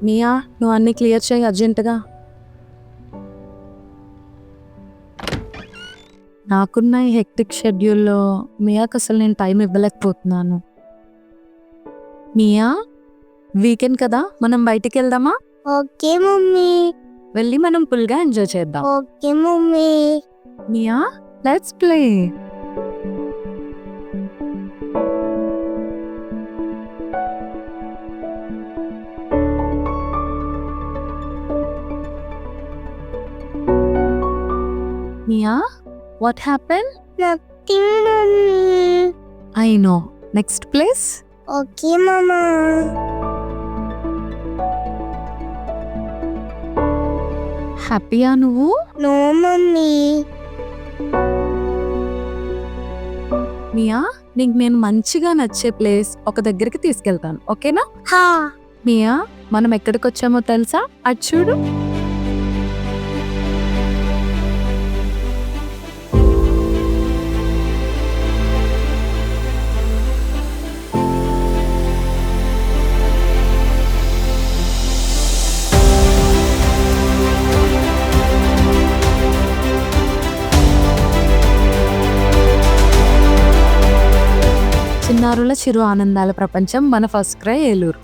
మియా, నువ్వు అన్నీ క్లియర్ చేయి అర్జెంటుగా. నాకున్న ఈ హెక్టిక్ షెడ్యూల్లో మియాకి అసలు నేను టైం ఇవ్వలేకపోతున్నాను. మియా, వీకెండ్ కదా, మనం బయటికి వెళ్దామా? Okay mummy. వెళ్ళి మనం ఫుల్గా ఎంజాయ్ చేద్దాం. Okay mummy. Mia, let's play. Mia, what happen? Nothing mummy. I know. Next place. Okay మామా. హ్యాపీయా నువ్వు? No mummy. మియా, నీకు నేను మంచిగా నచ్చే ప్లేస్ ఒక దగ్గరికి తీసుకెళ్తాను, ఓకేనా? హా. మియా, మనం ఎక్కడికి వచ్చామో తెలుసా? అటు చూడు. చిన్నారుల చిరు ఆనందాల ప్రపంచం, మన ఫస్ట్ క్రై ఏలూరు.